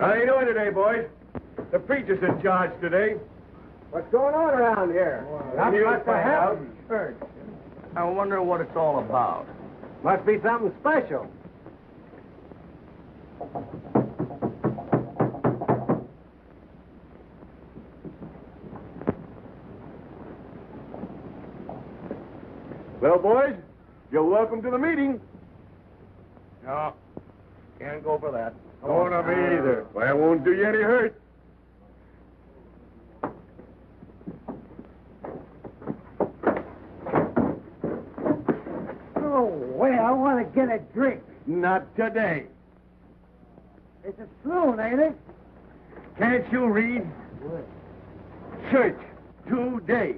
How you doing today, boys? The preacher's in charge today. What's going on around here? Not much to have. Church. I wonder what it's all about. Must be something special. Well, boys, you're welcome to the meeting. No, can't go for that. Oh, not me either. Well, it won't do you any hurt. Oh, wait, I want to get a drink. Not today. It's a saloon, ain't it? Can't you read? What? Church today.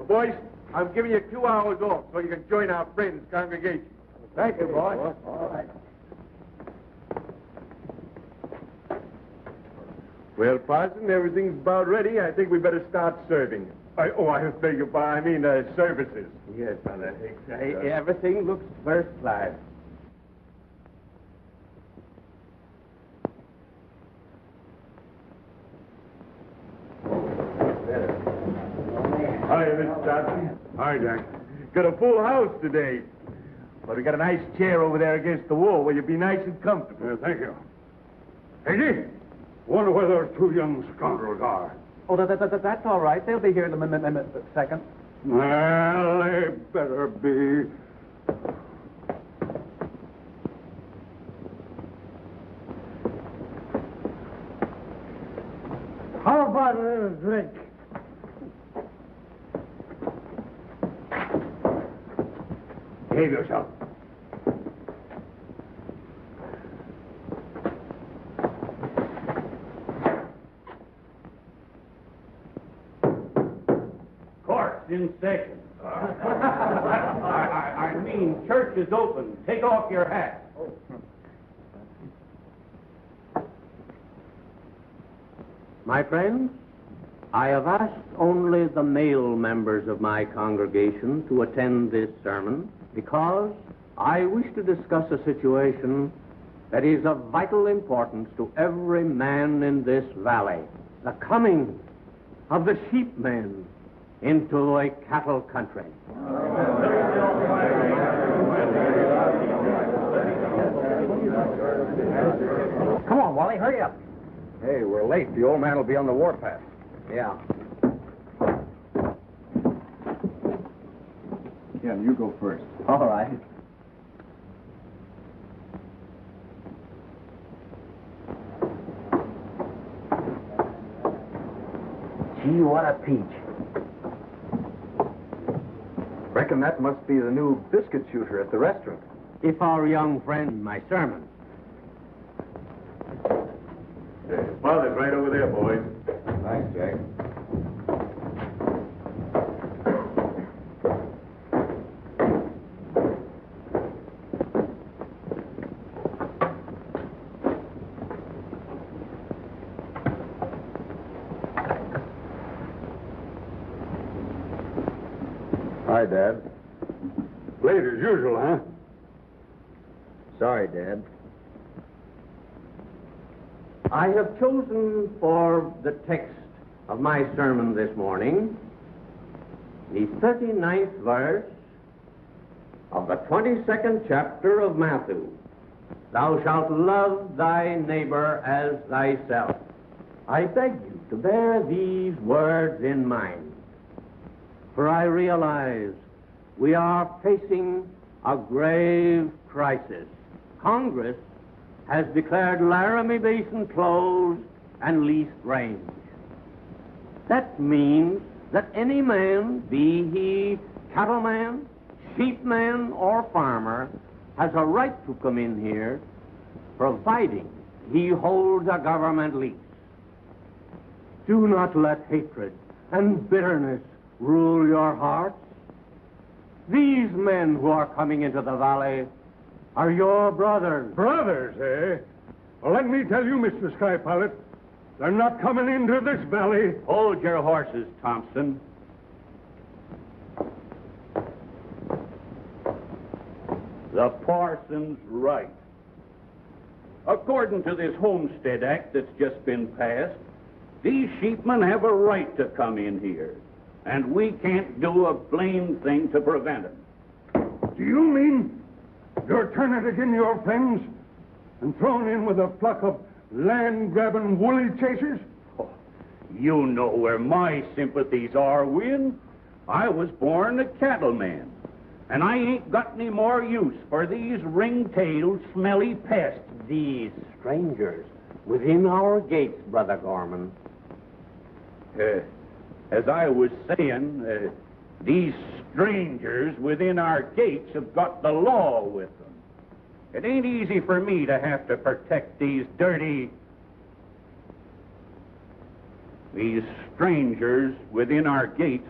Boys, I'm giving you 2 hours off so you can join our friends' congregation. Thank you, boss. All right. Well, Parson, everything's about ready. I think we better start serving. I beg your pardon. Services. Yes, Brother Hicks. Everything looks first class. Hi, Mr. Johnson. Hi, Jack. Got a full house today. But we got a nice chair over there against the wall where you'll be nice and comfortable. Thank you. Peggy, wonder where those two young scoundrels are. Oh, that's all right. They'll be here in a second. Well, they better be. How about a little drink? Behave yourself. Court in session. I mean, church is open. Take off your hat. My friends, I have asked only the male members of my congregation to attend this sermon because I wish to discuss a situation that is of vital importance to every man in this valley, the coming of the sheepmen into a cattle country. Come on, Wally, hurry up. Hey, we're late. The old man will be on the warpath. Yeah. Ken, you go first. All right. Gee, what a peach. Reckon that must be the new biscuit shooter at the restaurant. If our young friend, my sermon. Father's right over there, boys. Thanks, Jack. Hi, Dad. Late as usual, huh? Sorry, Dad. I have chosen for the text of my sermon this morning the 39th verse of the 22nd chapter of Matthew. Thou shalt love thy neighbor as thyself. I beg you to bear these words in mind, for I realize we are facing a grave crisis. Congress has declared Laramie Basin closed and leased range. That means that any man, be he cattleman, sheepman, or farmer, has a right to come in here, providing he holds a government lease. Do not let hatred and bitterness rule your hearts. These men who are coming into the valley are your brothers. Brothers, eh? Well, let me tell you, Mr. Sky Pilot, they're not coming into this valley. Hold your horses, Thompson. The parson's right. According to this Homestead Act that's just been passed, these sheepmen have a right to come in here, and we can't do a blame thing to prevent it. Do you mean you're turning again your friends and thrown in with a flock of land-grabbing woolly chasers? Oh, you know where my sympathies are, Win. I was born a cattleman, and I ain't got any more use for these ring-tailed, smelly pests. These strangers within our gates, Brother Gorman. As I was saying, these strangers within our gates have got the law with them. It ain't easy for me to have to protect these strangers within our gates.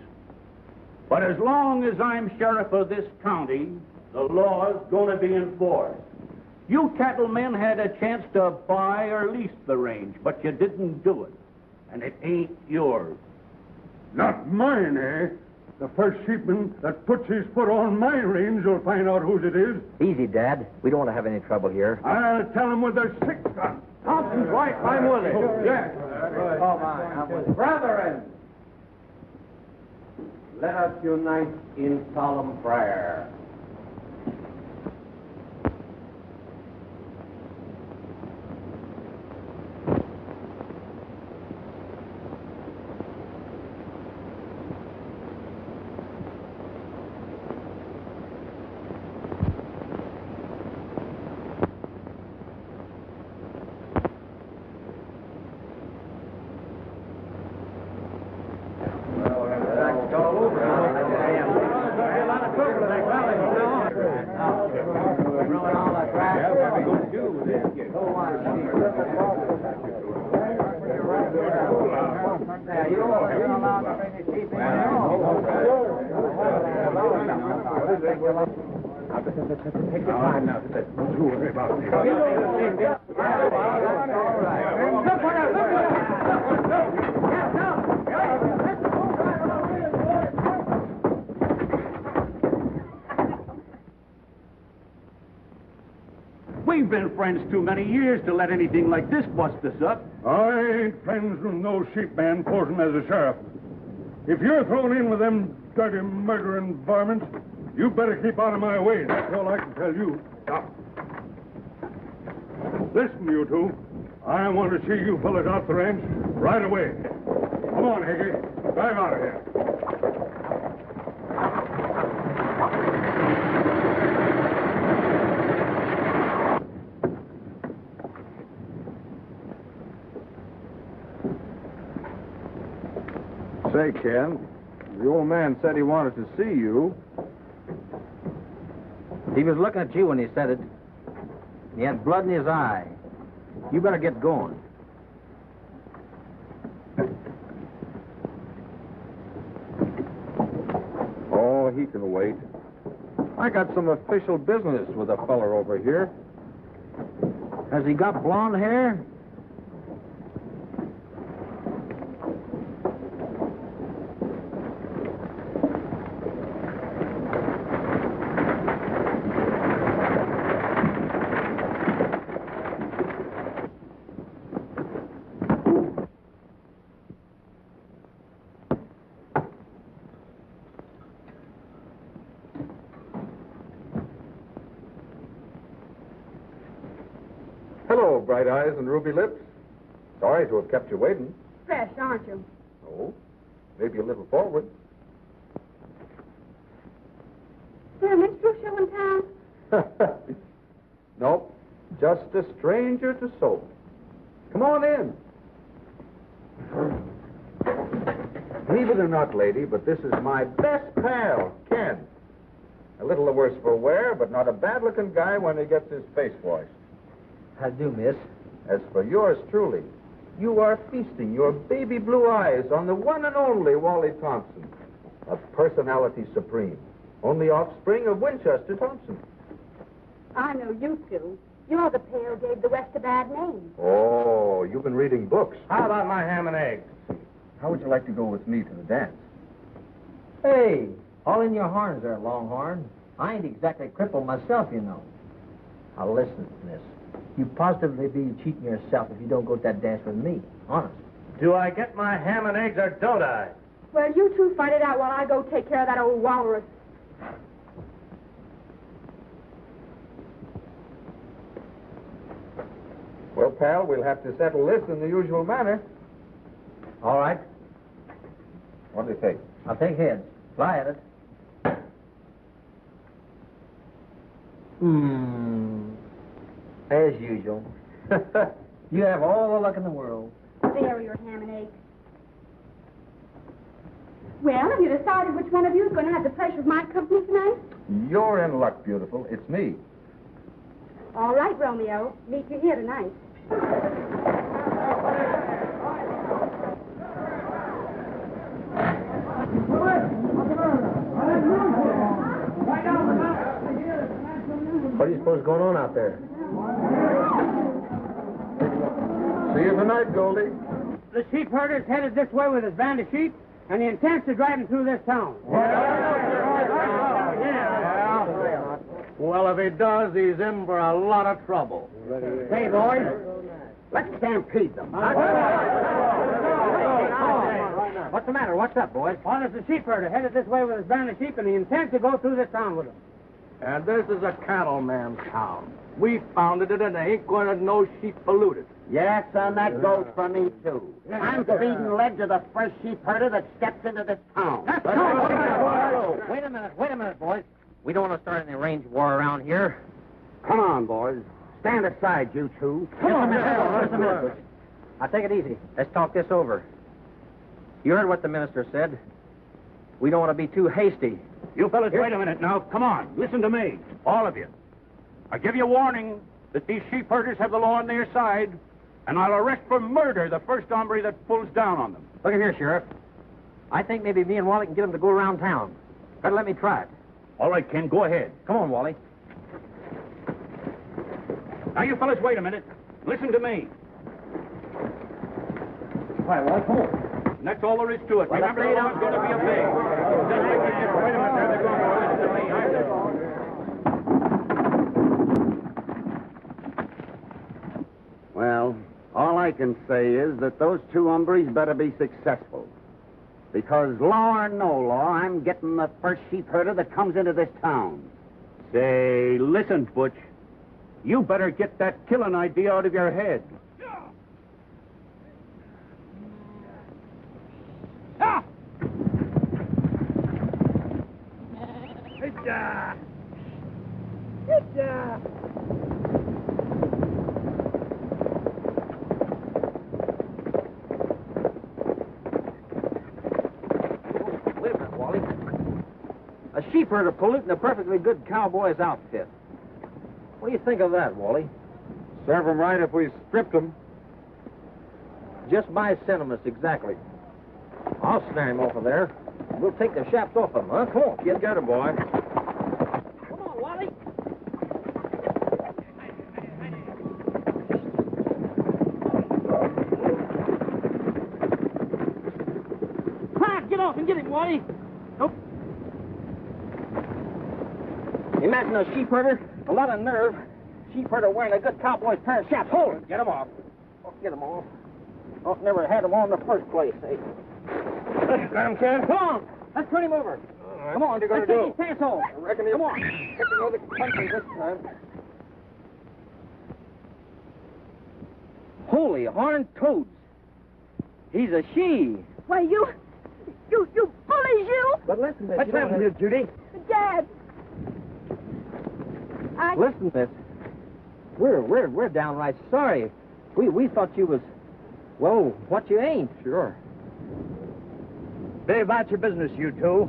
But as long as I'm sheriff of this county, the law's going to be enforced. You cattlemen had a chance to buy or lease the range, but you didn't do it. And it ain't yours. Not mine, eh? The first sheepman that puts his foot on my range will find out whose it is. Easy, Dad. We don't want to have any trouble here. I'll tell him with a six-gun. Thompson's right. I'm with it. Yes. Oh, my. I'm with it. Brethren, let us unite in solemn prayer. We've been friends too many years to let anything like this bust us up. I ain't friends with no sheepman posing as a sheriff. If you're thrown in with them dirty murdering varmints, you better keep out of my way. That's all I can tell you. Now, listen, you two. I want to see you fellas out the ranch right away. Come on, Higgy. Drive out of here. Say, Ken, the old man said he wanted to see you. He was looking at you when he said it. He had blood in his eye. You better get going. Oh, he can wait. I got some official business with a feller over here. Has he got blonde hair? bright eyes and ruby lips. Sorry to have kept you waiting. Fresh, aren't you? Oh, maybe a little forward. Is there a minstrel show in town? Nope, just a stranger to soap. Come on in. Believe it or not, lady, but this is my best pal, Ken. A little the worse for wear, but not a bad-looking guy when he gets his face washed. How do, miss? As for yours truly, you are feasting your baby blue eyes on the one and only Wally Thompson, a personality supreme, only offspring of Winchester Thompson. I know you two. You're the pair who gave the West a bad name. Oh, you've been reading books. How about my ham and eggs? How would you like to go with me to the dance? Hey, all in your horns there, Longhorn. I ain't exactly crippled myself, you know. Now listen, miss. You positively be cheating yourself if you don't go to that dance with me. Honest. Do I get my ham and eggs or don't I? Well, you two fight it out while I go take care of that old walrus. Well, pal, we'll have to settle this in the usual manner. All right. What do you think? I'll take heads. Fly at it. As usual. You have all the luck in the world. There are your ham and eggs. Well, have you decided which one of you is going to have the pleasure of my company tonight? You're in luck, beautiful. It's me. All right, Romeo. Meet you here tonight. What do you suppose is going on out there? See you tonight, Goldie. The sheep herder's headed this way with his band of sheep, and he intends to drive them through this town. Well, if he does, he's in for a lot of trouble. Hey, boys, let's stampede them. What's the matter? What's up, boys? Well, there's a sheep herder headed this way with his band of sheep, and he intends to go through this town with them. And this is a cattleman's town. We founded it, and there ain't going to no sheep polluted. Yes, and that goes for me, too. I'm feeding lead to the first sheep herder that steps into this town. Wait a minute, boys. We don't want to start any range war around here. Come on, boys. Stand aside, you two. Just a minute. Now, take it easy. Let's talk this over. You heard what the minister said. We don't want to be too hasty. You fellas, wait a minute now. Come on. Listen to me. All of you. I give you warning that these sheep herders have the law on their side, and I'll arrest for murder the first hombre that pulls down on them. Look at here, Sheriff. I think maybe me and Wally can get him to go around town. Better let me try it. All right, Ken, go ahead. Come on, Wally. Now, you fellas, wait a minute. Listen to me. All right, Wally, come on. And that's all there is to it. Remember, the law's going to be obeyed. Wait a minute. They're going to listen to me. Well, all I can say is that those two hombres better be successful. Because law or no law, I'm getting the first sheep herder that comes into this town. Say, listen, Butch. You better get that killing idea out of your head. Wait a minute, Wally. A sheep herder polluting a perfectly good cowboy's outfit. What do you think of that, Wally? Serve him right if we stripped him. Just my sentiments, exactly. I'll snare him off of there. We'll take the shaft off him, huh? Come on, kid. Get him, boy. Come on, Wally. Get off and get him, Wally. Nope. Imagine a sheep herder, a lot of nerve. Sheep herder wearing a good cowboy's pair of chaps. Hold it. Get him off. Oh, get him off. Oh, never had him on in the first place, eh? Got him, Ken? Come on. Let's turn him over. All right. Come on. What are you going Let's to take do? his pants off. I reckon he'll Come on. Get to know the country this time. Holy horned toads. He's a she. Why, you bullies, you! But listen, miss. What's happened here, Judy? Dad! Listen, miss. We're downright sorry. We thought you was, well, what you ain't. Sure. Be about your business, you two.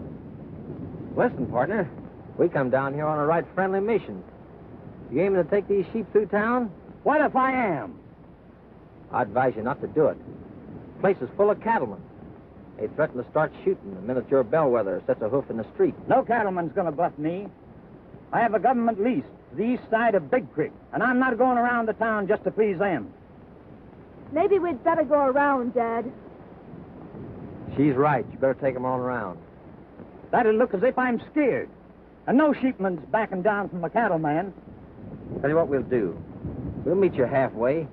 Listen, partner, we come down here on a right friendly mission. You aiming to take these sheep through town? What if I am? I advise you not to do it. The place is full of cattlemen. They threaten to start shooting the minute your bellwether sets a hoof in the street. No cattleman's gonna buff me. I have a government lease to the east side of Big Creek, and I'm not going around the town just to please them. Maybe we'd better go around, Dad. She's right. You better take them on around. That'd look as if I'm scared. And no sheepman's backing down from a cattleman. Tell you what we'll do. We'll meet you halfway.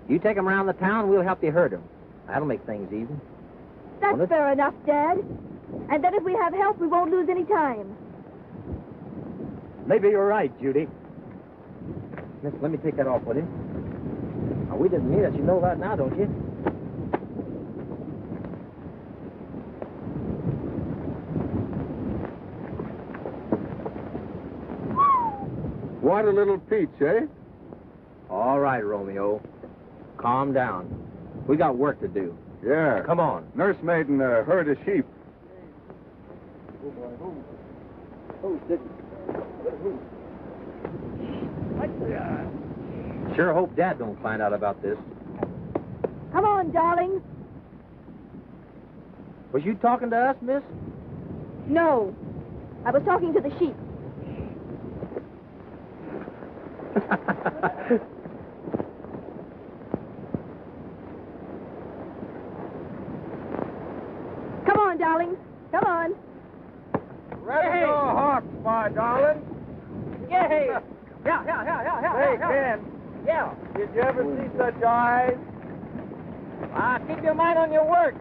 You take them around the town, we'll help you herd them. That'll make things even. That's fair enough, Dad. And then if we have help, we won't lose any time. Maybe you're right, Judy. Miss, let me take that off, will you? Now, we didn't mean it. You know that now, don't you? What a little peach, eh? All right, Romeo. Calm down. We got work to do. Yeah. Come on. Nursemaid and a herd of sheep. Sure hope Dad don't find out about this. Come on, darlings. Was you talking to us, miss? No. I was talking to the sheep. Come on, darlings. Come on. Ready to go, Hawks, my darling. Yay! Hey, Ken. Yeah. Did you ever see such eyes? Keep your mind on your work.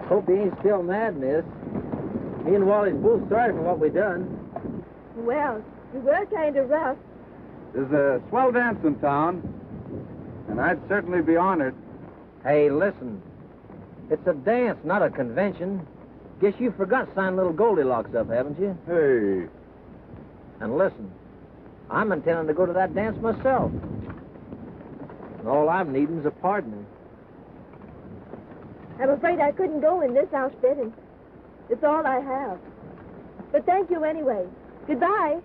Hope he ain't still mad, miss. Me and Wally's both sorry for what we done. Well, we were kind of rough. There's a swell dance in town, and I'd certainly be honored. Hey, listen. It's a dance, not a convention. Guess you forgot to sign little Goldilocks up, haven't you? Hey. And listen, I'm intending to go to that dance myself. And all I'm needing's a partner. I'm afraid I couldn't go in this outfit, and it's all I have. But thank you anyway. Goodbye.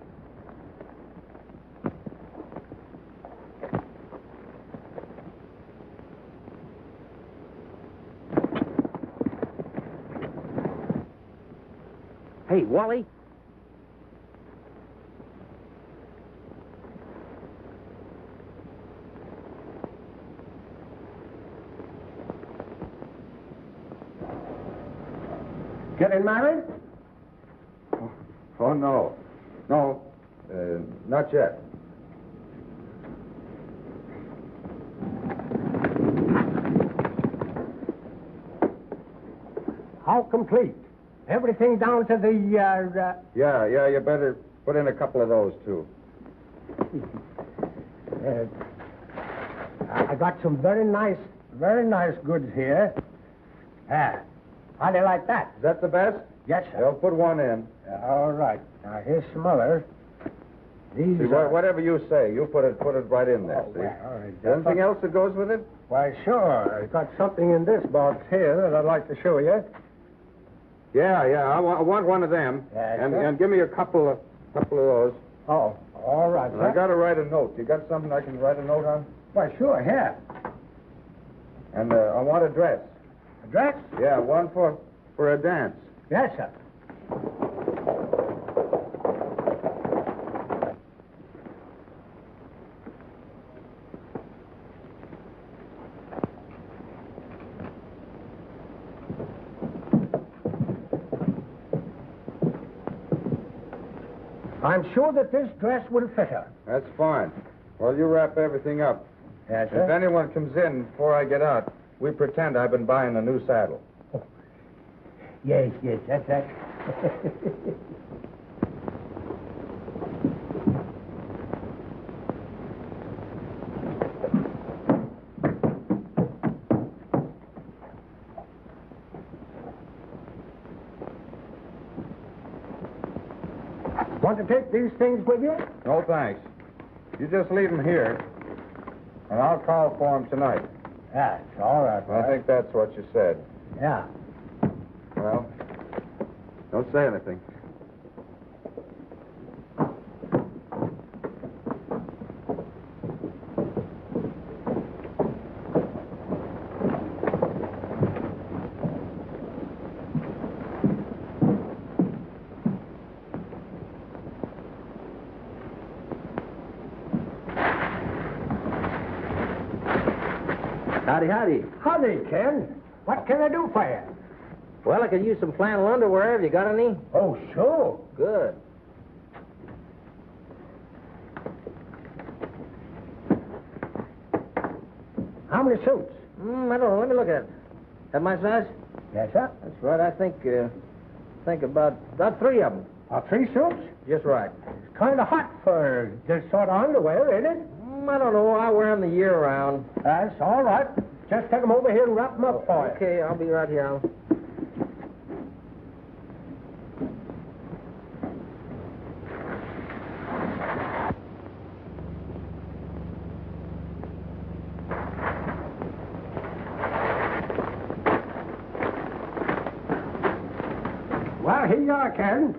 Hey, Wally. Getting married? Oh, no. No, not yet. How complete? Everything down to the, Yeah, you better put in a couple of those, too. I got some very nice goods here. How do you like that? Is that the best? Yes, sir. They'll put one in. All right. Now, here's some others. These See, whatever you say, you put it right in there, see? well, all right. Anything else that goes with it? Why, sure. I got something in this box here that I'd like to show you. Yeah, I want one of them. Yeah, and, sure. and give me a couple of those. Oh, all right. And I got to write a note. You got something I can write a note on? Why, sure, here. And I want a dress. A dress? Yeah, one for a dance. Yes, sir. I'm sure that this dress will fit her. That's fine. Well, you wrap everything up. Yes, If anyone comes in before I get out, we pretend I've been buying a new saddle. Yes, that's right. Want to take these things with you? No, thanks. You just leave them here, and I'll call for them tonight. That's all right. I think that's what you said. Yeah. Well, don't say anything. Howdy. Howdy, Ken. What can I do for you? Well, I could use some flannel underwear. Have you got any? Oh, sure. Good. How many suits? I don't know. Let me look at it. That my size? Yes, sir. That's right. I think about 3 of them. 3 suits? Just right. It's kind of hot for this sort of underwear, ain't it? I don't know. I wear them the year round. That's all right. Just take them over here and wrap them up for you. Okay, I'll be right here. Well, here you are, Ken.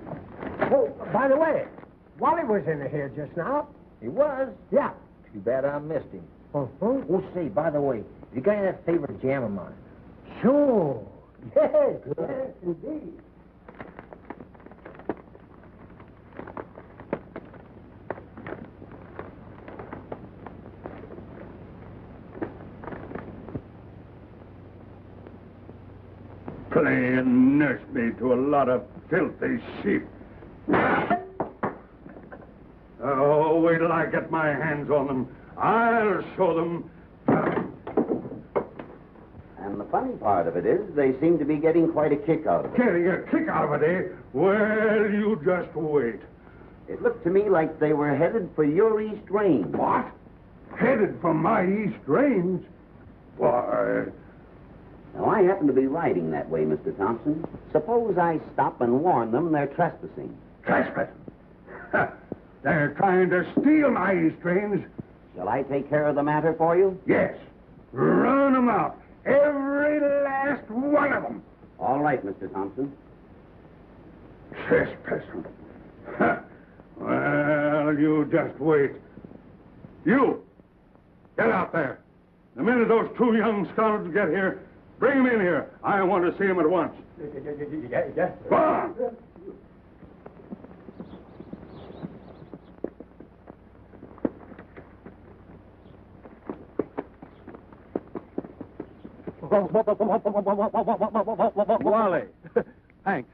Oh, by the way, Wally was in here just now. He was? Yeah. Too bad I missed him. Uh-huh. Oh, say, by the way, you got any of that favorite jam of mine? Sure. Yes, indeed. Playing nursemaid to a lot of filthy sheep. Oh, wait till I get my hands on them. I'll show them. And the funny part of it is, they seem to be getting quite a kick out of it. Getting a kick out of it, eh? Well, you just wait. It looked to me like they were headed for your East Range. What? Headed for my East Range? Why... Now, I happen to be riding that way, Mr. Thompson. Suppose I stop and warn them they're trespassing. Trespassing? They're trying to steal my East Range. Shall I take care of the matter for you? Yes. Run them out. Every last one of them. All right, Mr. Thompson. Trespassing. Well, you just wait. You, get out there. The minute those 2 young scoundrels get here, bring them in here. I want to see them at once. Yes. Go on. Wally. Thanks.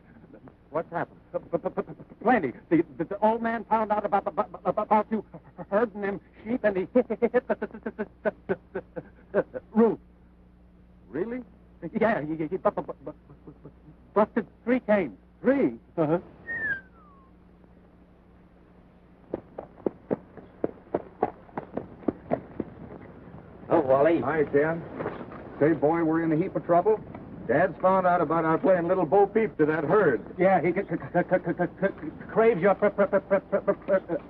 What's happened? Plenty. The old man found out about you herding them sheep, and he hit the roof. Really? Yeah, he busted 3 canes. 3? Uh-huh. Oh, Wally. Hi, Ken. Say, boy, we're in a heap of trouble. Dad's found out about our playing Little Bo Peep to that herd. Yeah, he craves your...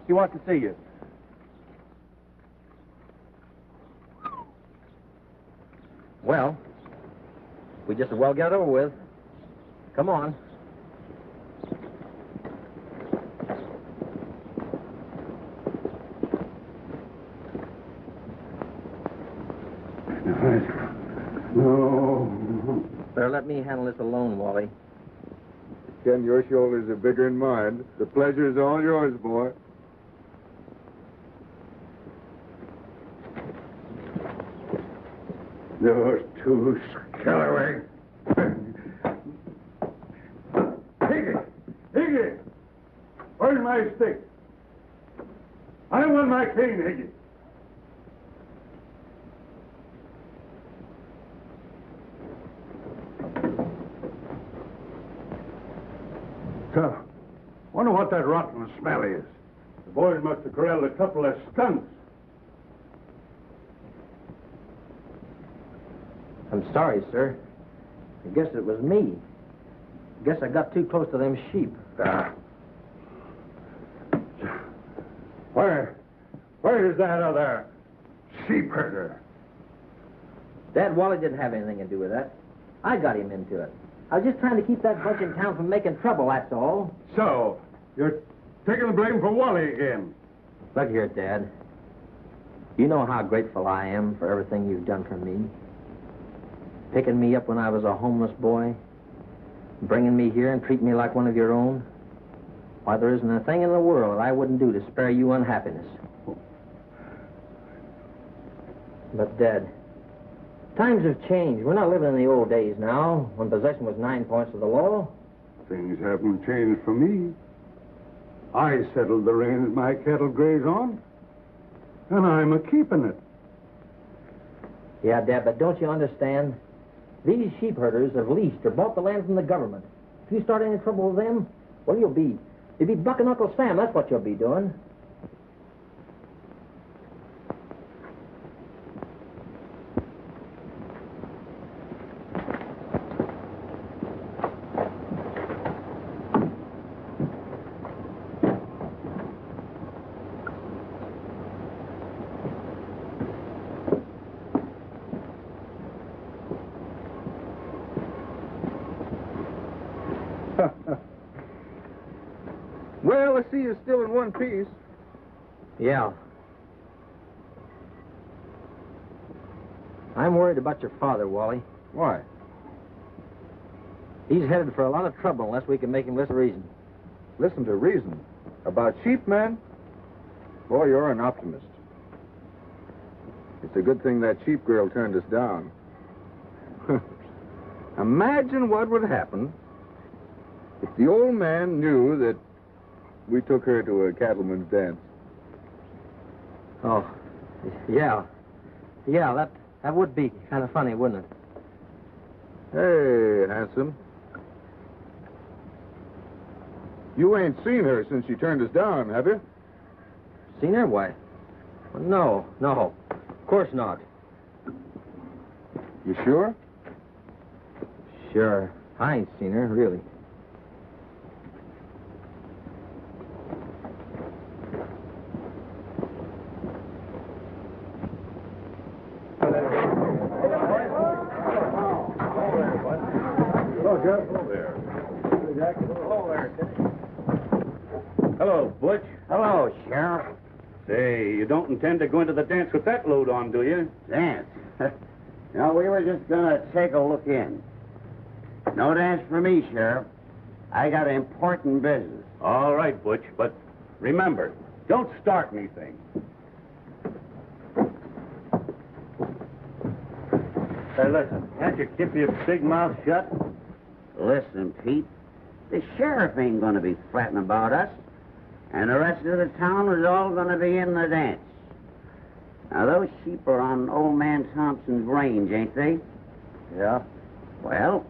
He wants to see you. Well, we just as well get it over with. Come on. No. Better let me handle this alone, Wally. Ken, your shoulders are bigger than mine. The pleasure's all yours, boy. Those 2 scalawags. Higgy! Where's my stick? on my cane, Higgy. So, wonder what that rotten smell is. The boys must have corralled a couple of skunks. I'm sorry, sir. I guess it was me. Guess I got too close to them sheep. Where's that other sheep herder? Dad, Wally didn't have anything to do with that. I got him into it. I was just trying to keep that bunch in town from making trouble, that's all. So, you're taking the blame for Wally again. Look here, Dad. You know how grateful I am for everything you've done for me. Picking me up when I was a homeless boy. Bringing me here and treating me like one of your own. Why, there isn't a thing in the world that I wouldn't do to spare you unhappiness. But, Dad, times have changed. We're not living in the old days now, when possession was 9 points of the law. Things haven't changed for me. I settled the reins my cattle graze on, and I'm a-keeping it. Yeah, Dad, but don't you understand? These sheep herders have leased or bought the land from the government. If you start any trouble with them, well, you'll be bucking Uncle Sam. That's what you'll be doing. Well, I see you're still in one piece. Yeah. I'm worried about your father, Wally. Why? He's headed for a lot of trouble unless we can make him listen to reason. Listen to reason. About sheep, man? Boy, you're an optimist. It's a good thing that sheep girl turned us down. Imagine what would happen if the old man knew that we took her to a cattleman's dance. Oh, yeah. Yeah, that would be kind of funny, wouldn't it? Hey, handsome. You ain't seen her since she turned us down, have you? Seen her? Why? Well, no. Of course not. You sure? Sure. I ain't seen her, really. Hello, Jeff. Hello there. Hello there, Hello, Butch. Hello, Sheriff. Say, you don't intend to go into the dance with that load on, do you? Dance? No, we were just gonna take a look in. No dance for me, Sheriff. I got important business. All right, Butch, but remember, don't start anything. Hey, listen, can't you keep your big mouth shut? Listen, Pete, the sheriff ain't gonna be fretting about us, and the rest of the town is all gonna be in the dance. Now, those sheep are on old man Thompson's range, ain't they? Yeah. Well,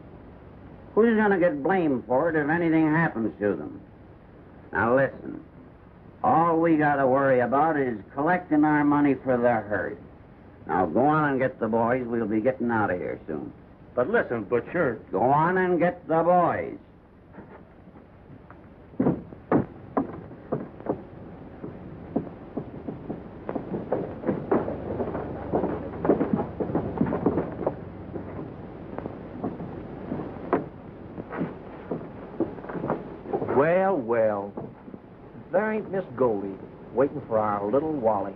who's gonna get blamed for it if anything happens to them? Now, listen, all we gotta worry about is collecting our money for the herd. Now, go on and get the boys. We'll be getting out of here soon. But listen, Butcher. Go on and get the boys. Well. There ain't Miss Goldie waiting for our little Wally.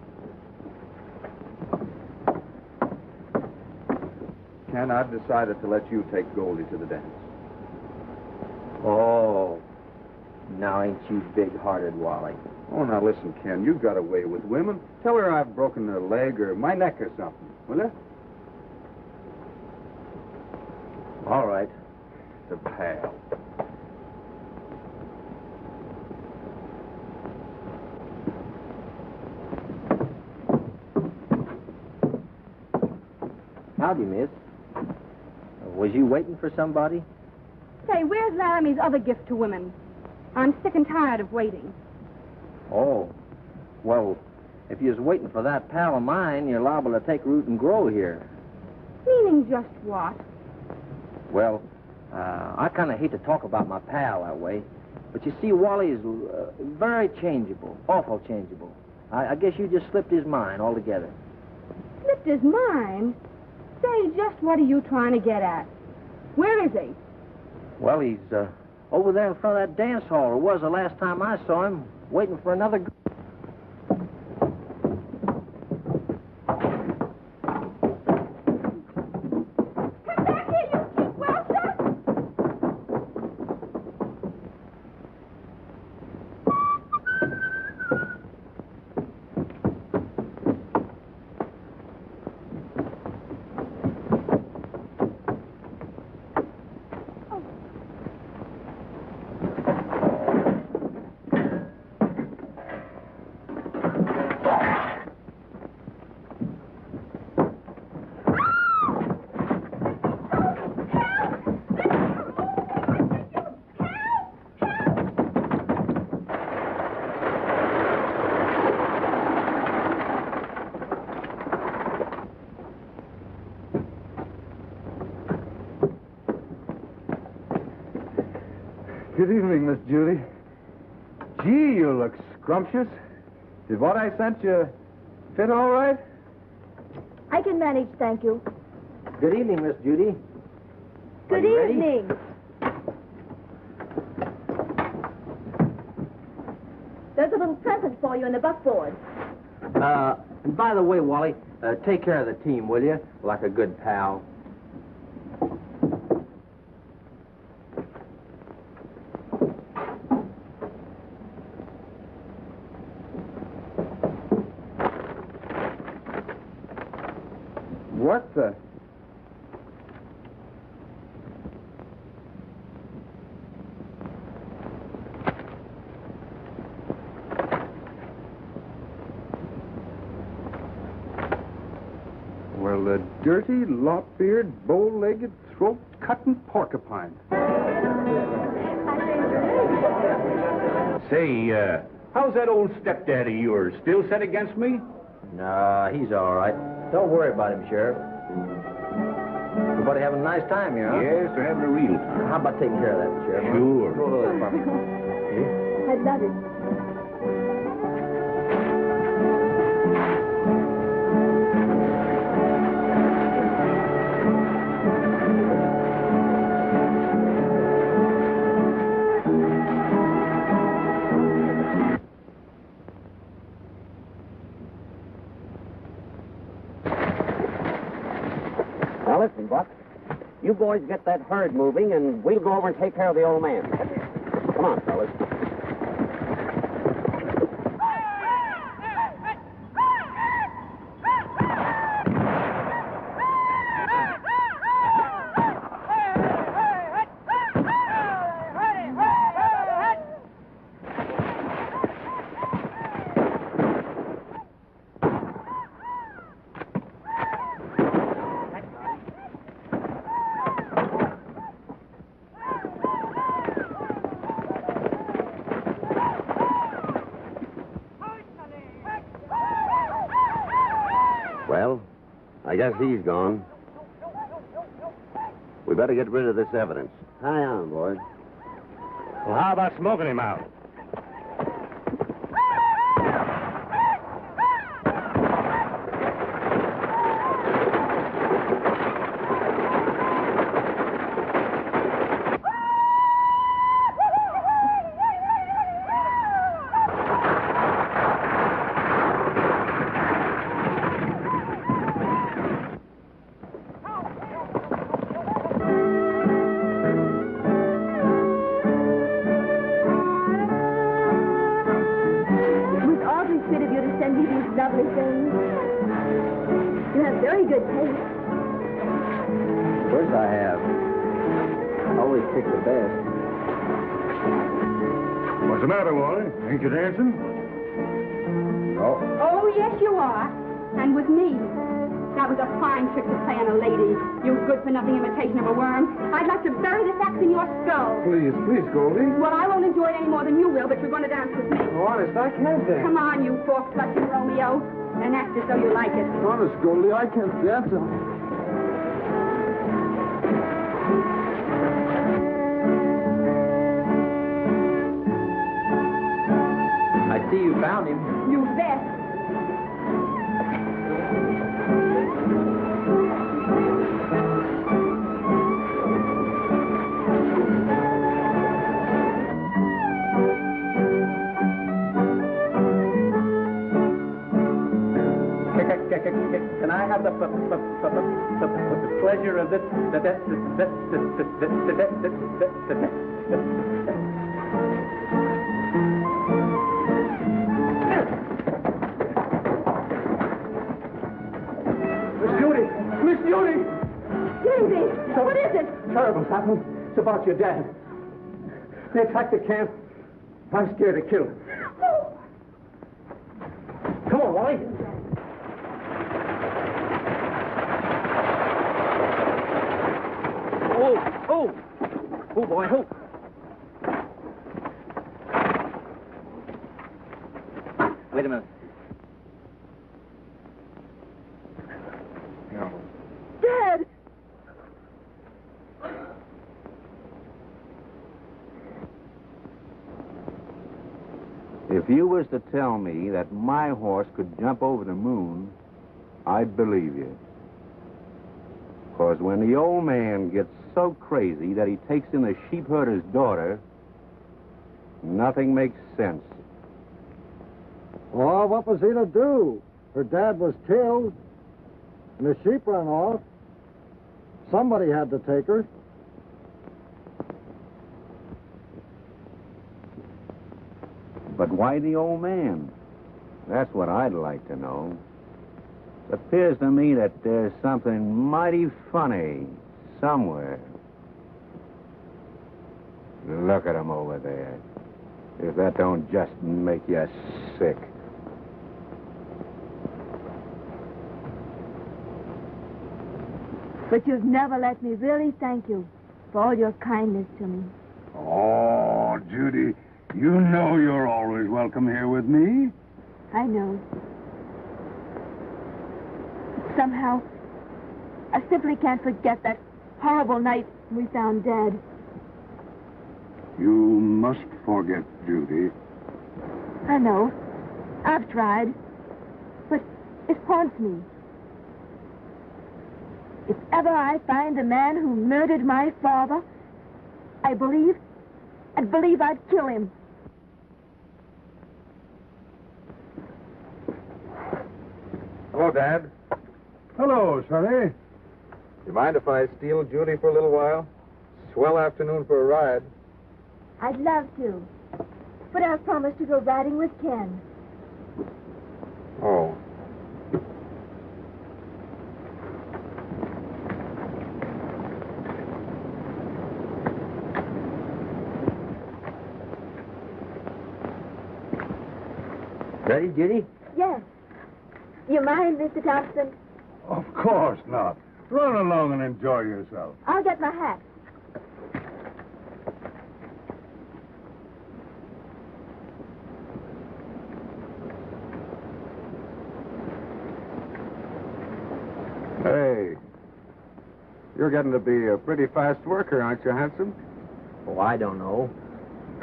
Ken, I've decided to let you take Goldie to the dance. Oh, now ain't you big-hearted, Wally? Oh, now listen, Ken, you got away with women. Tell her I've broken a leg or my neck or something, will you? All right. The pal. Howdy, miss. Was you waiting for somebody? Say, where's Laramie's other gift to women? I'm sick and tired of waiting. Oh. Well, if you was waiting for that pal of mine, you're liable to take root and grow here. Meaning just what? Well, I kind of hate to talk about my pal that way, but you see, Wally is very changeable, awful changeable. I guess you just slipped his mind altogether. Slipped his mind? Say, just what are you trying to get at? Where is he? Well, he's over there in front of that dance hall, or was the last time I saw him, waiting for another... Good evening, Miss Judy. Gee, you look scrumptious. Did what I sent you fit all right? I can manage, thank you. Good evening, Miss Judy. Good you ready? evening. There's a little present for you in the buckboard. And by the way, Wally, take care of the team, will you? Like a good pal. What the... Well, the dirty, lop-eared, bow-legged, throat-cutting porcupine. Say, how's that old stepdad of yours? Still set against me? Nah, he's all right. Don't worry about him, Sheriff. Everybody having a nice time here, huh? Yes, they're having a real time. How about taking care of that, Sheriff? huh? Sure. Go to the apartment. I'd love it. Now listen, Buck. You boys get that herd moving, and we'll go over and take care of the old man. Come on, fellas. Well, I guess he's gone. We better get rid of this evidence. High on, boys. Well, how about smoking him out? Lovely things. You have very good taste. Of course I have. Always pick the best. What's the matter, Wally? Ain't you dancing? No. Oh, yes, you are. And with me. That was a fine trick to play on a lady. You good-for-nothing imitation of a worm. I'd like to bury this axe in your skull. Please, Goldie. Well, I won't enjoy it any more than you will, but you're going to dance with me. Oh, honest, I can't dance. Come on, you fork-clutching Romeo. And act as though you like it. Honest, Goldie, I can't dance. I see you found him. You bet. Can I have the pleasure of this? Miss Judy! Davy, what is it? Terrible's happened. It's about your dad. They attacked the camp. I'm scared to kill him. Come on, Wally. Oh, boy, oh. Wait a minute. Dad! If you was to tell me that my horse could jump over the moon, I'd believe you. Because when the old man gets so crazy that he takes in the sheep herder's daughter, nothing makes sense. Well, what was he to do? Her dad was killed, and the sheep ran off. Somebody had to take her. But why the old man? That's what I'd like to know. It appears to me that there's something mighty funny somewhere. Look at him over there. If that don't just make you sick. But you've never let me really thank you for all your kindness to me. Oh, Judy, you know you're always welcome here with me. I know. Somehow, I simply can't forget that horrible night we found Dad. You must forget, Judy. I know. I've tried. But it haunts me. If ever I find the man who murdered my father, I believe I'd kill him. Hello, Dad. Hello, Sonny. You mind if I steal Judy for a little while? Swell afternoon for a ride. I'd love to. But I've promised to go riding with Ken. Oh. Ready, Judy? Yes. You mind, Mr. Thompson? Of course not. Run along and enjoy yourself. I'll get my hat. Hey, you're getting to be a pretty fast worker, aren't you, Hanson? Oh, I don't know.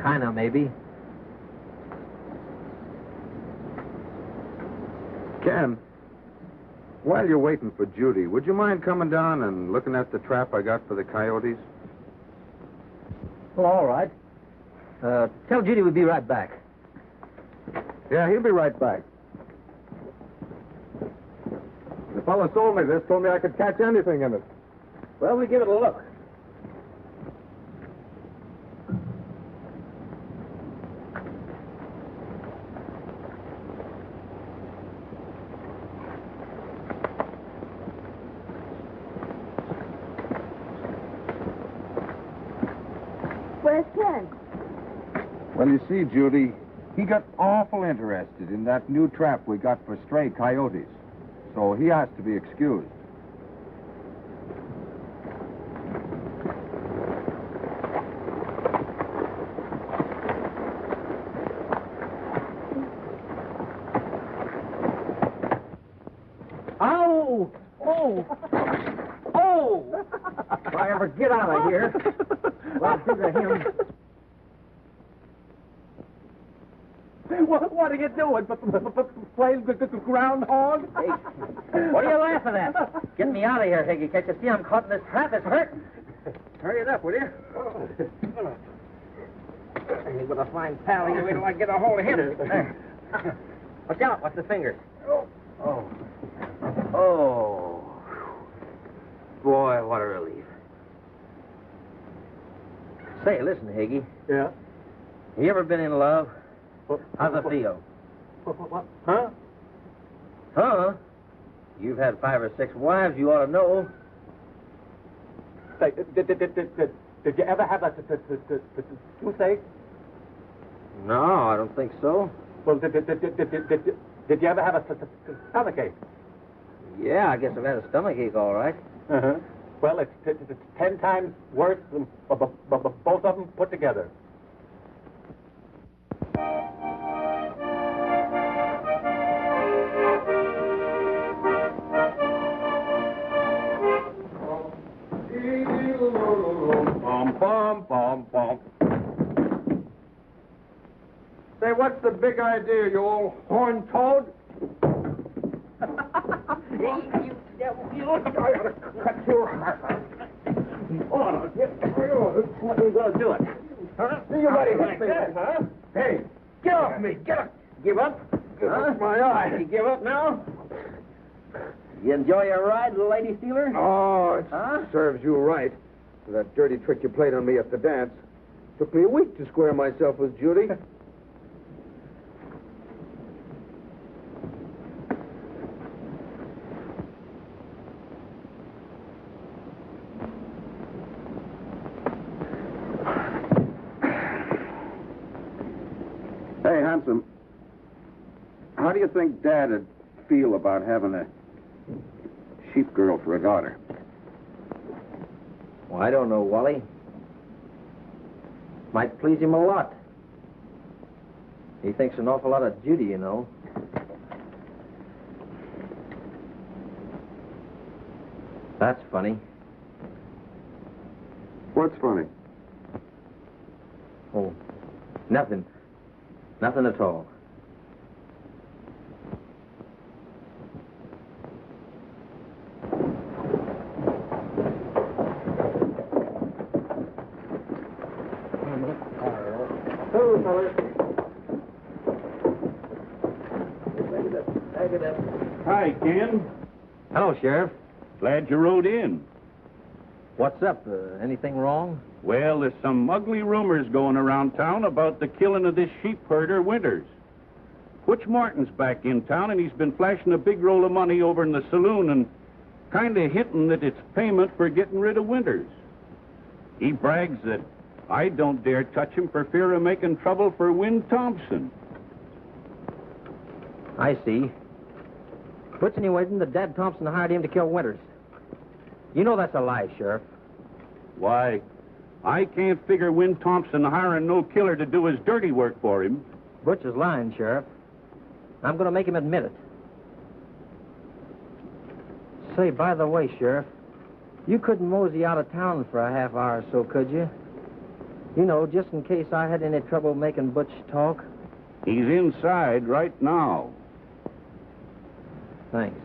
Kinda, maybe. Ken, while you're waiting for Judy, would you mind coming down and looking at the trap I got for the coyotes? Well, all right. Tell Judy we'll be right back. Yeah, he'll be right back. The fellow sold me this, told me I could catch anything in it. Well, we'll give it a look. Where's Ken? Well, you see, Judy, he got awful interested in that new trap we got for stray coyotes. so he has to be excused. Oh! Oh! Oh! If I ever get out of here, well, do to him. What are you doing? Playing groundhog? Hey, what are you laughing at? Get me out of here, Higgy. Can't you see I'm caught in this trap? It's hurting. Hurry it up, will you? He's with a fine pal here. Wait till I get a hold of him. There. Watch out. Watch the fingers. Oh. Oh. Boy, what a relief. Say, listen, Higgy. Yeah? You ever been in love? How's it feel? What? Huh? Huh? You've had 5 or 6 wives, you ought to know. Say, did you ever have a toothache? No, I don't think so. Well, did you ever have a stomachache? Yeah, I guess I've had a stomachache, all right. Uh-huh. Well, it's 10 times worse than both of them put together. Say, what's the big idea, you old horn toad? Cut your heart out. What are you going to do it? Huh? You ready like that, huh? Hey, get off me. Get up. Give up? That's my eye. You give up now? You enjoy your ride, lady stealer? Oh, it serves you right. For that dirty trick you played on me at the dance. Took me a week to square myself with Judy. Hey, handsome, how do you think Dad would feel about having a sheep girl for a daughter? Well, I don't know, Wally. Might please him a lot. He thinks an awful lot of Judy, you know. That's funny. What's funny? Oh, nothing. Nothing at all. Hello, fellas. Back it up. Hi, Ken. Hello, Sheriff. Glad you rode in. What's up? Anything wrong? Well, there's some ugly rumors going around town about the killing of this sheep herder, Winters. Butch Martin's back in town, and he's been flashing a big roll of money over in the saloon and kind of hinting that it's payment for getting rid of Winters. He brags that I don't dare touch him for fear of making trouble for Win Thompson. I see. Butch anyway, isn't the Dad Thompson hired him to kill Winters? You know that's a lie, Sheriff. Why, I can't figure Win Thompson hiring no killer to do his dirty work for him. Butch is lying, Sheriff. I'm going to make him admit it. Say, by the way, Sheriff, you couldn't mosey out of town for a half hour or so, could you? You know, just in case I had any trouble making Butch talk. He's inside right now. Thanks.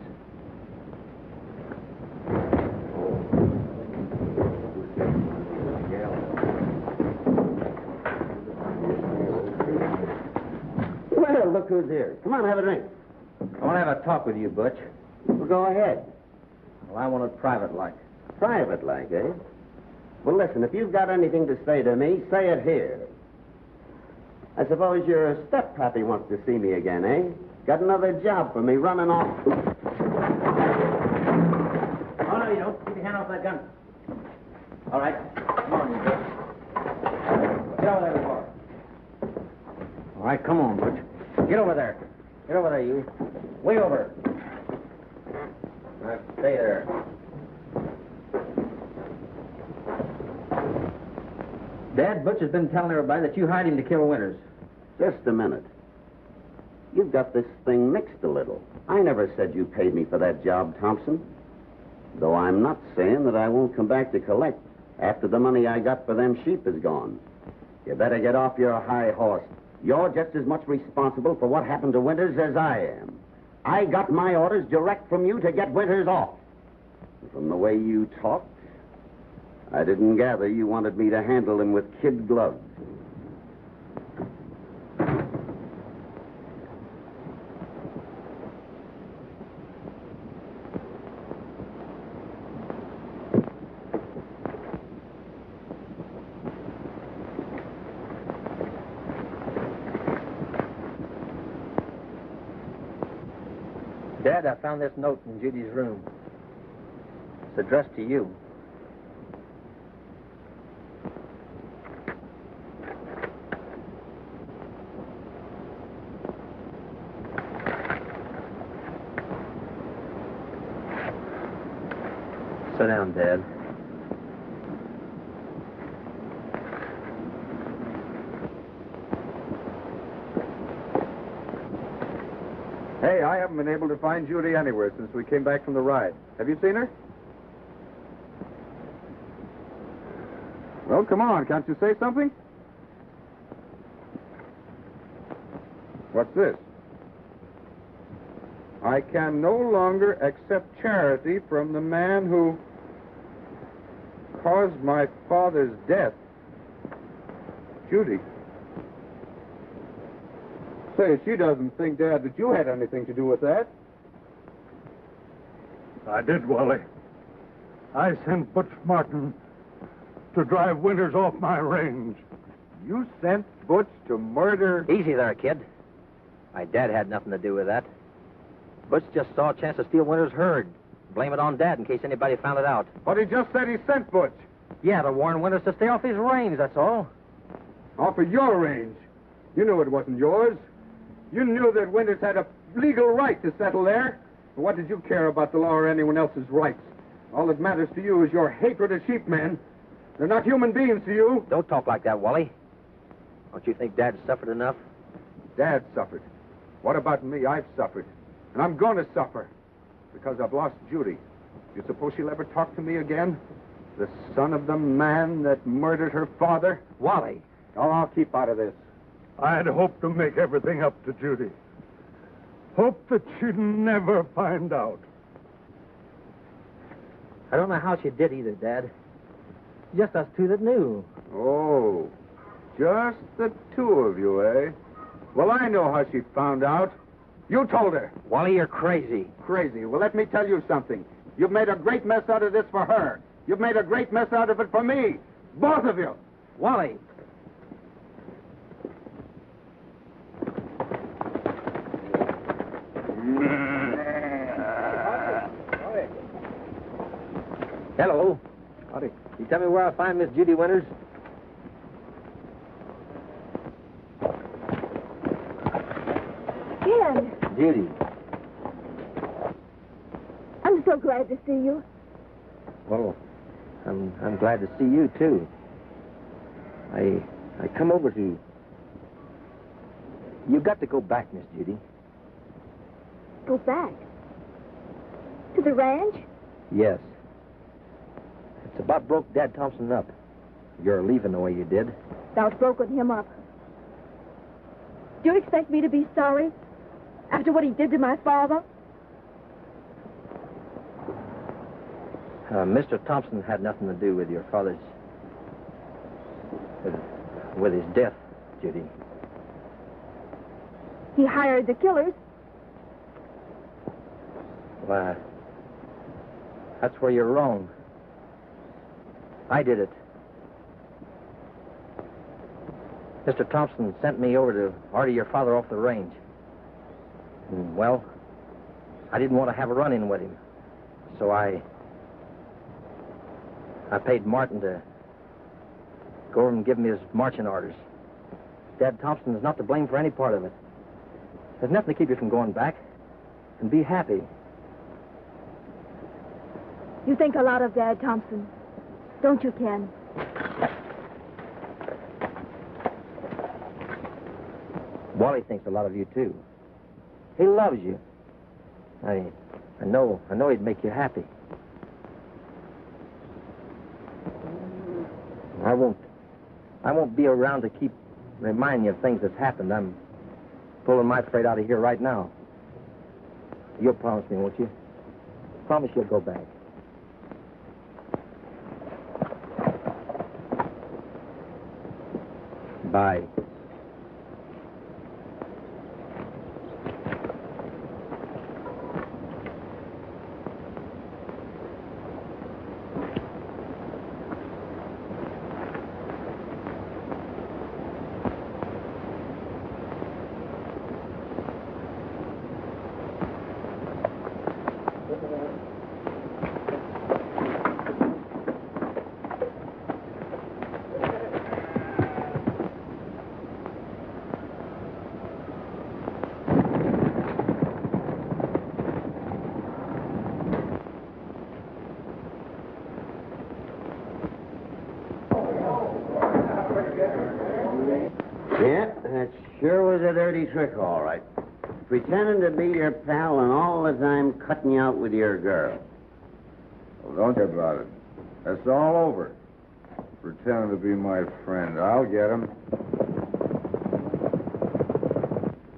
Well, look who's here. Come on, have a drink. I want to have a talk with you, Butch. Well, go ahead. Well, I want it private-like. Private-like, eh? Well, listen, if you've got anything to say to me, say it here. I suppose your step-pappy wants to see me again, eh? Got another job for me running off. Oh, no, you don't. Keep your hand off that gun. All right. Come on, you Butch. Get over there, before. All right, come on, Butch. Get over there. Get over there, you. Way over. Stay there. Dad, Butch has been telling everybody that you hired him to kill Winters. Just a minute. You've got this thing mixed a little. I never said you paid me for that job, Thompson. Though I'm not saying that I won't come back to collect after the money I got for them sheep is gone. You better get off your high horse. You're just as much responsible for what happened to Winters as I am. I got my orders direct from you to get Winters off. From the way you talked, I didn't gather you wanted me to handle him with kid gloves. Dad, I found this note in Judy's room. It's addressed to you. Sit down, Dad. Hey, I haven't been able to find Judy anywhere since we came back from the ride. Have you seen her? Well, come on. Can't you say something? What's this? I can no longer accept charity from the man who caused my father's death. Judy. Say, she doesn't think, Dad, that you had anything to do with that. I did, Wally. I sent Butch Martin to drive Winters off my range. You sent Butch to murder... Easy there, kid. My dad had nothing to do with that. Butch just saw a chance to steal Winters' herd. Blame it on Dad in case anybody found it out. But he just said he sent Butch. Yeah, to warn Winters to stay off his range, that's all. Off of your range. You knew it wasn't yours. You knew that Winters had a legal right to settle there. What did you care about the law or anyone else's rights? All that matters to you is your hatred of sheepmen. They're not human beings to you. Don't talk like that, Wally. Don't you think Dad suffered enough? Dad suffered. What about me? I've suffered. And I'm going to suffer. Because I've lost Judy. You suppose she'll ever talk to me again? The son of the man that murdered her father? Wally. Oh, I'll keep out of this. I had hoped to make everything up to Judy. Hoped that she'd never find out. I don't know how she did either, Dad. Just us two that knew. Oh, just the two of you, eh? Well, I know how she found out. You told her. Wally, you're crazy. Crazy? Well, let me tell you something. You've made a great mess out of this for her. You've made a great mess out of it for me. Both of you. Wally. Hello. Howdy. You tell me where I'll find Miss Judy Winters? Ken, Judy. I'm so glad to see you. Well, I'm glad to see you too. I come over to. You got to go back, Miss Judy. Go back? To the ranch? Yes. It's about broke Dad Thompson up. You're leaving the way you did. Thou'd broken him up. Do you expect me to be sorry after what he did to my father? Mr. Thompson had nothing to do with your father's... with his death, Judy. He hired the killers. Why, that's where you're wrong. I did it. Mr. Thompson sent me over to order your father off the range. And, well, I didn't want to have a run-in with him. So I paid Martin to go over and give him his marching orders. Dad Thompson is not to blame for any part of it. There's nothing to keep you from going back. And be happy. You think a lot of Dad, Thompson. Don't you, Ken? Wally thinks a lot of you, too. He loves you. I know he'd make you happy. I won't be around to keep reminding you of things that's happened. I'm pulling my freight out of here right now. You'll promise me, won't you? Promise you'll go back. Bye. Yeah, that sure was a dirty trick, all right. Pretending to be your pal and all the time cutting you out with your girl. Well, don't worry about it. That's all over. Pretending to be my friend. I'll get him.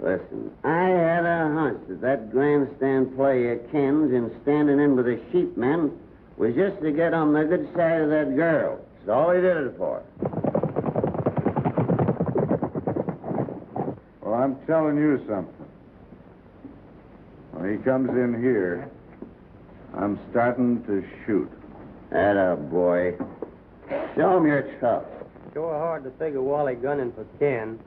Listen, I had a hunch that grandstand play of Ken's in standing in with the sheepmen was just to get on the good side of that girl. That's all he did it for. Well, I'm telling you something. When he comes in here, I'm starting to shoot. Atta boy. Show him you're tough. Sure hard to figure Wally gunning for Ken.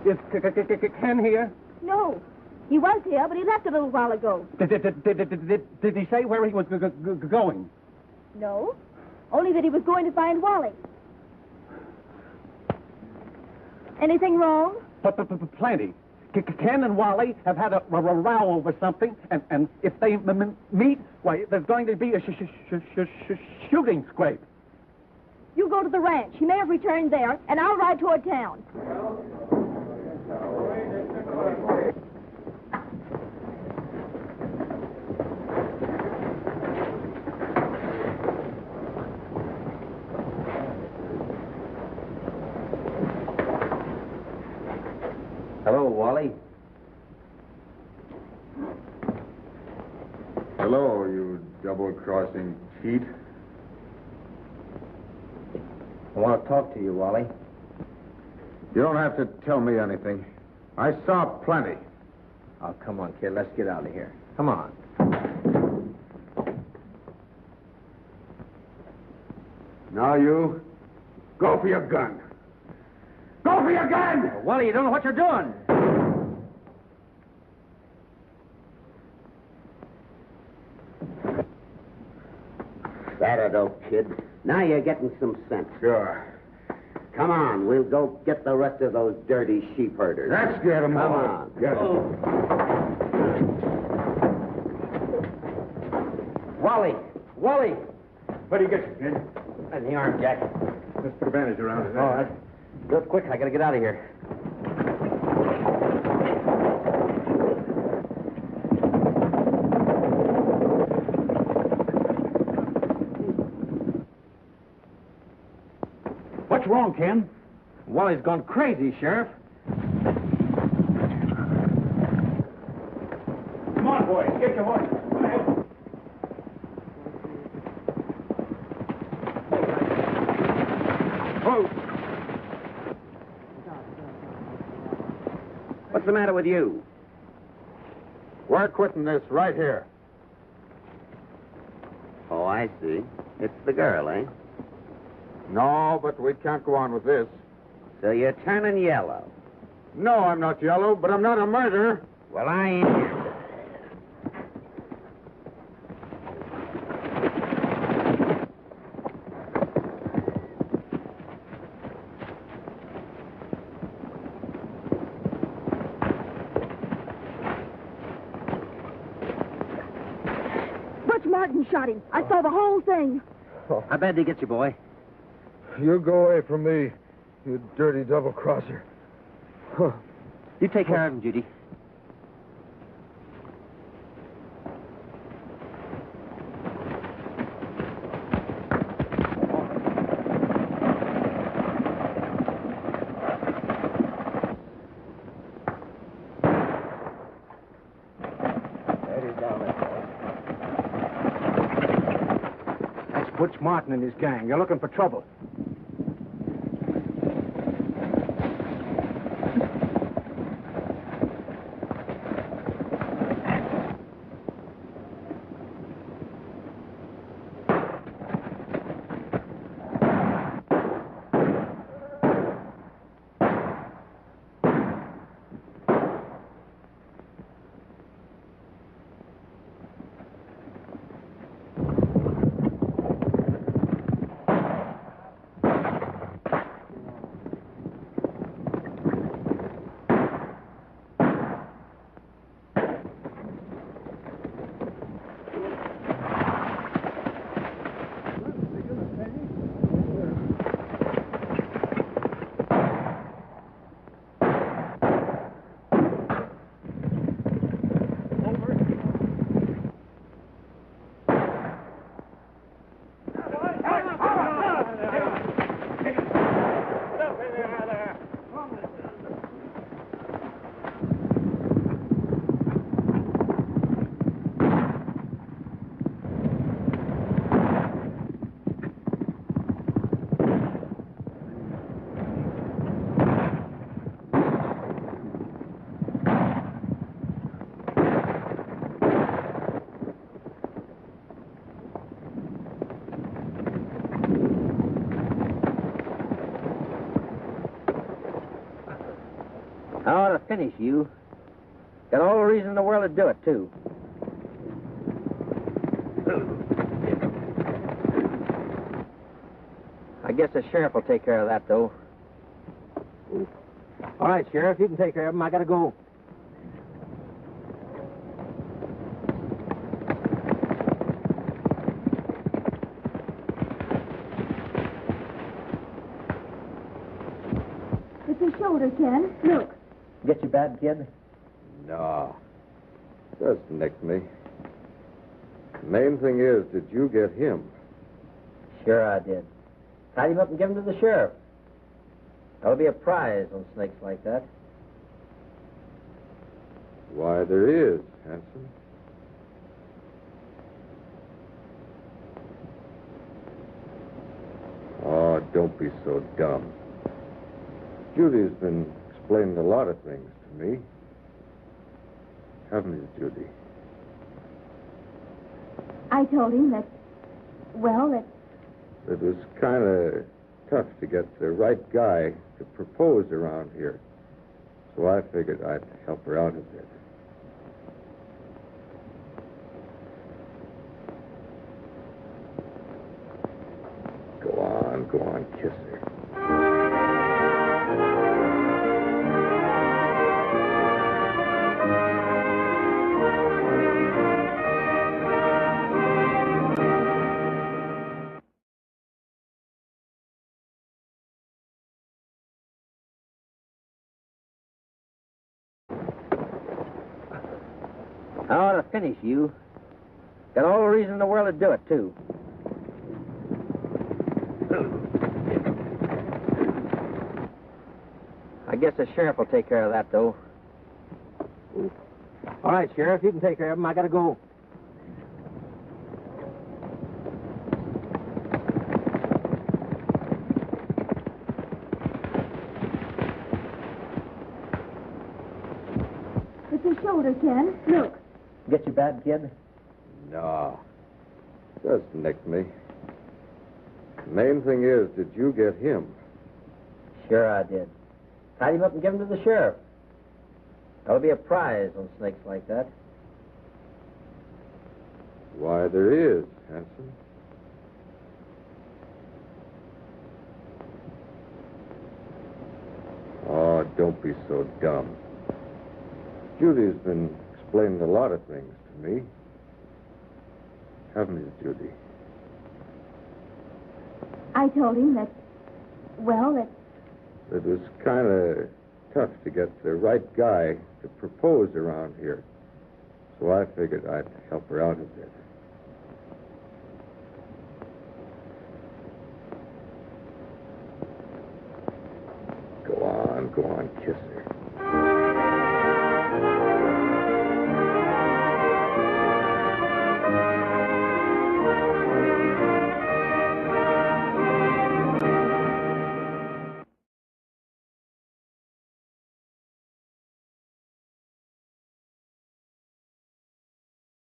Is Ken here? No. He was here, but he left a little while ago. Did he say where he was going? No. Only that he was going to find Wally. Anything wrong? Plenty. Ken and Wally have had a row over something, and if they meet, why, there's going to be a shooting scrape. You go to the ranch. He may have returned there, and I'll ride toward town. Hello, Wally. Hello, you double-crossing cheat. I want to talk to you, Wally. You don't have to tell me anything. I saw plenty. Oh, come on, kid. Let's get out of here. Come on. Now you, go for your gun. Go for your gun! Wally, you don't know what you're doing. That dope, kid. Now you're getting some sense. Sure. Come on, we'll go get the rest of those dirty sheep herders. Let's get them Come all. on. Get 'em. Wally! What do you get, Ken? And the arm, Jack. Let's put a bandage around it. All right. Do it quick. I gotta get out of here. What's wrong, Ken? Wally's gone crazy, Sheriff. Come on, boys. Get your horses. Come ahead. What's the matter with you? We're quitting this right here. Oh, I see. It's the girl, eh? No, but we can't go on with this. So you're turning yellow. No, I'm not yellow, but I'm not a murderer. Well, I ain't. shot him. I saw the whole thing. How bad did he get you, boy? You go away from me, you dirty double-crosser. You take care of him, Judy. Butch Martin and his gang. They're looking for trouble. I ought to finish you. Got all the reason in the world to do it, too. I guess the sheriff will take care of that, though. All right, Sheriff, you can take care of him. I gotta go. It's his shoulder, Ken. Look. Get you bad, kid? No. Just nicked me. The main thing is, did you get him? Sure I did. Tied him up and give him to the sheriff. That'll be a prize on snakes like that. Why, there is, Hanson. Oh, don't be so dumb. Judy's been explaining a lot of things to me. Haven't you, Judy? I told him that, well, that... It was kind of tough to get the right guy to propose around here. So I figured I'd help her out a bit. Go on, kiss her. I ought to finish you. Got all the reason in the world to do it, too. I guess the sheriff will take care of that, though. All right, Sheriff, you can take care of him. I gotta go. It's his shoulder, Ken. Look. Get you bad, kid? No. Just nicked me. The main thing is, did you get him? Sure I did. Tied him up and give him to the sheriff. That'll be a prize on snakes like that. Why, there is, Hanson. Oh, don't be so dumb. Judy's been explaining a lot of things to me. haven't you, Judy? I told him that, well, that... It was kind of tough to get the right guy to propose around here. So I figured I'd help her out a bit. Go on, kiss her.